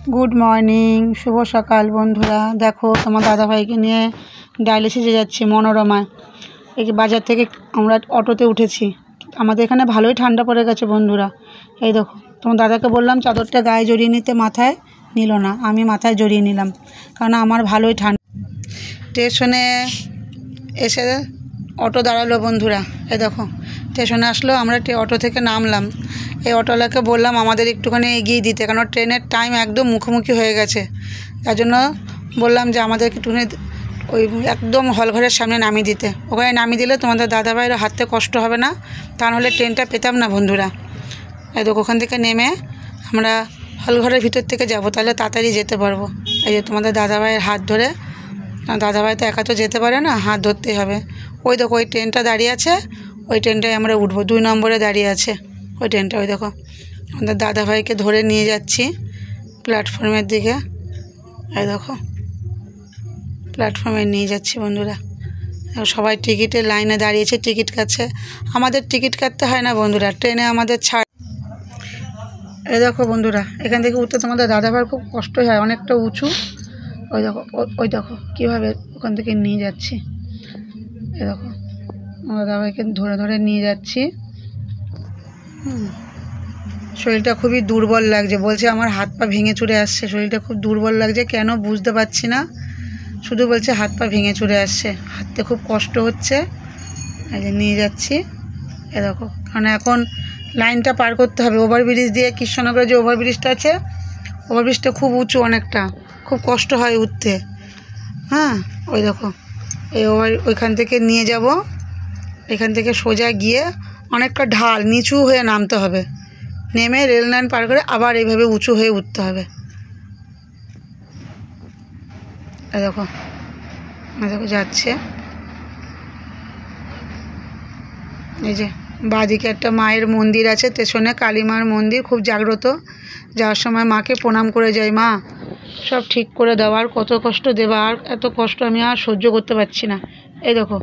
Good morning, শুভ সকাল বন্ধুরা। দেখো তোমার দাদাভাইকে নিয়ে ডায়ালিসিসে যাচ্ছি মনোরমায়। এই যে বাজার থেকে আমরা অটোতে উঠেছি। আমাদের এখানে ভালোই ঠান্ডা পড়ে গেছে বন্ধুরা। এই দেখো তোমার দাদাকে বললাম চাদরটা গায়ে জড়িয়ে নিতে, মাথায় নিল না, আমি মাথায় জড়িয়ে নিলাম, কারণ আমার ভালোই ঠান্ডা। স্টেশনে এসে অটো দাঁড়ালো বন্ধুরা। এই দেখো স্টেশনে আসলো, আমরা অটো থেকে নামলাম। এই অটোওয়ালাকে বললাম আমাদের একটুখানি এগিয়ে দিতে, কারণ ট্রেনের টাইম একদম মুখোমুখি হয়ে গেছে। তার জন্য বললাম যে আমাদের একটুখানি ওই একদম হলঘরের সামনে নামিয়ে দিতে। ওখানে নামিয়ে দিলে তোমাদের দাদাভাইয়ের হাঁটতে কষ্ট হবে না, তা নাহলে ট্রেনটা পেতাম না বন্ধুরা। এই দেখো ওখান থেকে নেমে আমরা হলঘরের ভিতর থেকে যাব, তাহলে তাড়াতাড়ি যেতে পারবো। এই যে তোমাদের দাদাভাইয়ের হাত ধরে, দাদাভাই তো একা তো যেতে পারে না, হাত ধরতেই হবে। ওই দেখো ওই ট্রেনটা দাঁড়িয়ে আছে, ওই ট্রেনটায় আমরা উঠবো, 2 নম্বরে দাঁড়িয়ে আছে ওই ট্রেনটা। ওই দেখো আমাদের দাদাভাইকে ধরে নিয়ে যাচ্ছি প্ল্যাটফর্মের দিকে। এই দেখো প্ল্যাটফর্মে নিয়ে যাচ্ছি বন্ধুরা। সবাই টিকিটের লাইনে দাঁড়িয়েছে, টিকিট কাটছে। আমাদের টিকিট কাটতে হয় না বন্ধুরা, ট্রেনে আমাদের ছাড়। এই দেখো বন্ধুরা এখান থেকে উঠতে তোমাদের দাদাভাইয়ের খুব কষ্ট হয়, অনেকটা উঁচু। ওই দেখো কীভাবে ওখান থেকে নিয়ে যাচ্ছি। এই দেখো আমার দাদাভাইকে ধরে ধরে নিয়ে যাচ্ছি। শরীরটা খুবই দুর্বল লাগছে, বলছে আমার হাত পা ভেঙে চুরে আসছে, শরীরটা খুব দুর্বল লাগছে, কেন বুঝতে পারছি না, শুধু বলছে হাত পা ভেঙে চুরে আসছে, হাঁটতে খুব কষ্ট হচ্ছে। এই যে নিয়ে যাচ্ছি। এ দেখো কারণ এখন লাইনটা পার করতে হবে ওভারব্রিজ দিয়ে, কৃষ্ণনগরের যে ওভারব্রিজটা আছে, ওভারব্রিজটা খুব উঁচু, অনেকটা খুব কষ্ট হয় উঠতে। হ্যাঁ ওই দেখো এই ওইখান থেকে নিয়ে যাব, এখান থেকে সোজা গিয়ে অনেকটা ঢাল, নিচু হয়ে নামতে হবে, নেমে রেল লাইন পার করে আবার এইভাবে উঁচু হয়ে উঠতে হবে। দেখো দেখো যাচ্ছে। এই যে বাঁদিকে একটা মায়ের মন্দির আছে, স্টেশনে কালী মার মন্দির, খুব জাগ্রত। যাওয়ার সময় মাকে প্রণাম করে যাই, মা সব ঠিক করে দেওয়ার, কত কষ্ট দেওয়া, আর এত কষ্ট আমি আর সহ্য করতে পারছি না। এই দেখো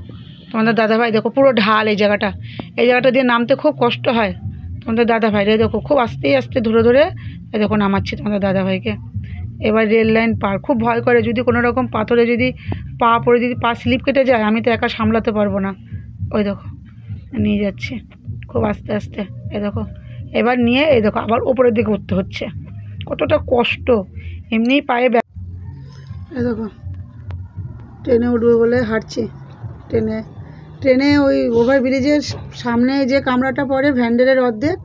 তোমাদের দাদাভাই দেখো পুরো ঢাল, এই জায়গাটা দিয়ে নামতে খুব কষ্ট হয়। তোমাদের দাদাভাই এই দেখো খুব আস্তে আস্তে ধরে ধরে এই দেখো নামাচ্ছি তোমাদের দাদাভাইকে। এবার রেল লাইন পার, খুব ভয় করে, যদি কোনো রকম পাথরে যদি পা পড়ে, যদি পা স্লিপ কেটে যায়, আমি তো একা সামলাতে পারবো না। ওই দেখো নিয়ে যাচ্ছি খুব আস্তে আস্তে। এই দেখো এবার নিয়ে এই দেখো আবার ওপরের দিকে উঠতে হচ্ছে, কতটা কষ্ট। এমনিই পায়ে এই দেখো ট্রেনে উঠবো বলে হাঁটছি। ট্রেনে ওই ওভারব্রিজের সামনে যে কামরাটা পড়ে ভ্যান্ডেলের অর্ধেক,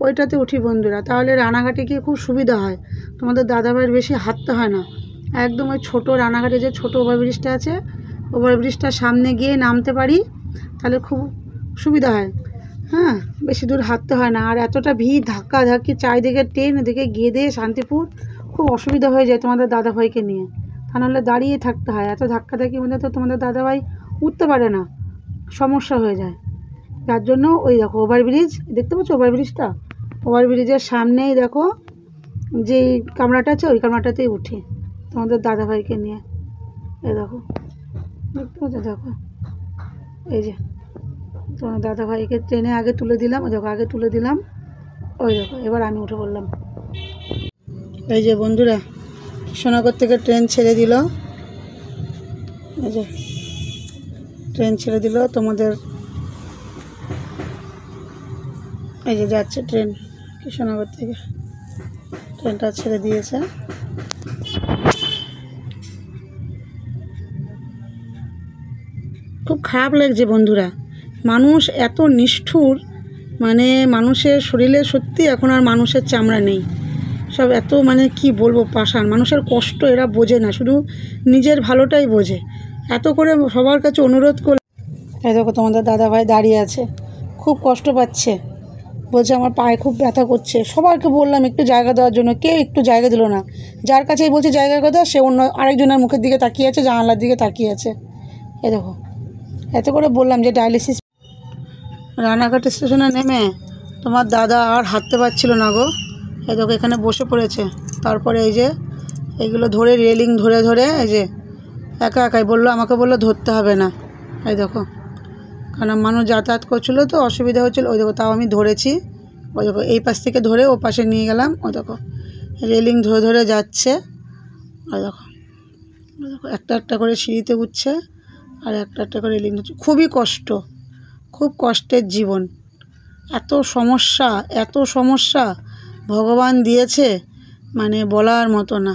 ওইটাতে উঠি বন্ধুরা, তাহলে রানাঘাটে গিয়ে খুব সুবিধা হয়। তোমাদের দাদাভাইয়ের বেশি হাঁটতে হয় না, একদম ওই ছোটো রানাঘাটে যে ছোটো ওভারব্রিজটা আছে, ওভারব্রিজটার সামনে গিয়ে নামতে পারি, তাহলে খুব সুবিধা হয়। হ্যাঁ বেশি দূর হাঁটতে হয় না, আর এতটা ভিড়, ধাক্কাধাক্কি, চারিদিকে ট্রেন, এদিকে গেদে শান্তিপুর, খুব অসুবিধা হয়ে যায় তোমাদের দাদাভাইকে নিয়ে, তা নাহলে দাঁড়িয়ে থাকতে হয়। এত ধাক্কাধাক্কির মধ্যে তো তোমাদের দাদাভাই উঠতে পারে না, সমস্যা হয়ে যায়। যার জন্য ওই দেখো ওভারব্রিজ দেখতে পাচ্ছ, ওভারব্রিজের সামনেই দেখো যেই কামরাটা আছে, ওই কামরাটাতেই উঠি তোমাদের দাদাভাইকে নিয়ে। এই দেখো দেখতে পাচ্ছ, দেখো এই যে তোমার দাদাভাইকে ট্রেনে আগে তুলে দিলাম, ওই দেখো আগে তুলে দিলাম, ওই দেখো এবার আমি উঠে পড়লাম। এই যে বন্ধুরা কৃষ্ণনগর থেকে ট্রেন ছেড়ে দিল, এই যে ট্রেন ছেড়ে দিল তোমাদের, এই যে যাচ্ছে ট্রেন কৃষ্ণনগর থেকে, ট্রেনটা ছেড়ে দিয়েছে। খুব খারাপ লাগছে বন্ধুরা, মানুষ এত নিষ্ঠুর, মানে মানুষের শরীরে সত্যি এখন আর মানুষের চামড়া নেই, সব এত মানে কি বলবো পাষাণ। মানুষের কষ্ট এরা বোঝে না, শুধু নিজের ভালোটাই বোঝে। এত করে সবার কাছে অনুরোধ করে, এই দেখো তোমাদের দাদাভাই দাঁড়িয়ে আছে, খুব কষ্ট পাচ্ছে, বলছে আমার পায়ে খুব ব্যথা করছে। সবাইকে বললাম একটু জায়গা দেওয়ার জন্য, কেউ একটু জায়গা দিল না। যার কাছেই বলছে জায়গা দেওয়া, সে অন্য আরেকজনের মুখের দিকে তাকিয়ে আছে, জানালার দিকে তাকিয়ে আছে। এই দেখো এত করে বললাম যে ডায়ালিসিস। রানাঘাট স্টেশনে নেমে তোমার দাদা আর হাঁটতে পারছিল না গো, এই দেখো এখানে বসে পড়েছে। তারপরে এই যে এইগুলো ধরে রেলিং ধরে ধরে এই যে একা একাই বললো, আমাকে বললো ধরতে হবে না। এই দেখো কারণ মানুষ যাতায়াত করছিলো তো অসুবিধা হচ্ছিলো, ওই দেখো তাও আমি ধরেছি। ওই দেখো এই পাশ থেকে ধরে ও পাশে নিয়ে গেলাম, ওই দেখো রেলিং ধরে ধরে যাচ্ছে। আর দেখো দেখো একটা একটা করে সিঁড়িতে উঠছে আর একটা একটা করে রেলিং ধরছে। খুবই কষ্ট, খুব কষ্টের জীবন। এত সমস্যা ভগবান দিয়েছে মানে বলার মতো না।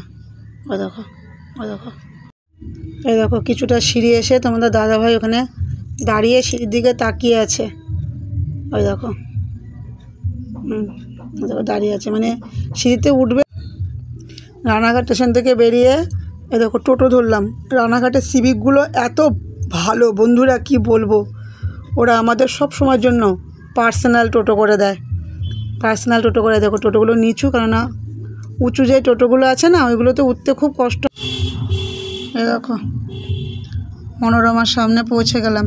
ও দেখো এই দেখো কিছুটা সিঁড়ি এসে তোমাদের দাদাভাই ওখানে দাঁড়িয়ে সিঁড়ির দিকে তাকিয়ে আছে। ওই দেখো দেখো দাঁড়িয়ে আছে, মানে সিঁড়িতে উঠবে। রানাঘাট স্টেশন থেকে বেরিয়ে এই দেখো টোটো ধরলাম। রানাঘাটের সিভিকগুলো এত ভালো বন্ধুরা, কি বলবো। ওরা আমাদের সব সময়ের জন্য পার্সোনাল টোটো করে দেয়, দেখো টোটোগুলো নিচু, কেননা উঁচু যে টোটোগুলো আছে না ওইগুলোতে উঠতে খুব কষ্ট। এই দেখো মনোরমার সামনে পৌঁছে গেলাম।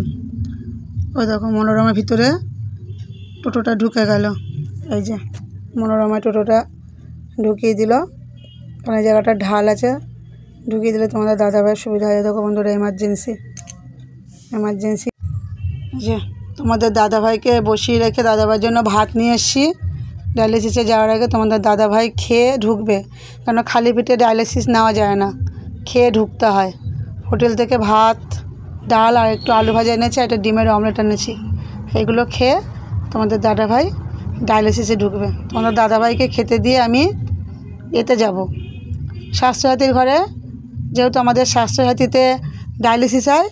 ওই দেখো মনোরমার ভিতরে টোটোটা ঢুকে গেল। এই যে মনোরমা টোটোটা ঢুকিয়ে দিল, কারণ জায়গাটা ঢাল আছে, ঢুকিয়ে দিলে তোমাদের দাদাভাইয়ের সুবিধা হয়ে। দেখো বন্ধুরা এমার্জেন্সি যে তোমাদের দাদাভাইকে বসিয়ে রেখে দাদাভাইয়ের জন্য ভাত নিয়ে এসেছি। ডায়ালিসিসে যাওয়ার আগে তোমাদের দাদাভাই খেয়ে ঢুকবে, কেন খালি পেটে ডায়ালিসিস নেওয়া যায় না, খেয়ে ঢুকতে হয়। হোটেল থেকে ভাত, ডাল আর একটু আলু ভাজা এনেছি, একটা ডিমের অমলেট এনেছি। এইগুলো খেয়ে তোমাদের দাদাভাই ডায়ালিসিসে ঢুকবে। তোমাদের দাদাভাইকে খেতে দিয়ে আমি এতে যাব স্বাস্থ্যসাথীর ঘরে, যেহেতু আমাদের স্বাস্থ্যসাথীতে ডায়ালিসিস হয়,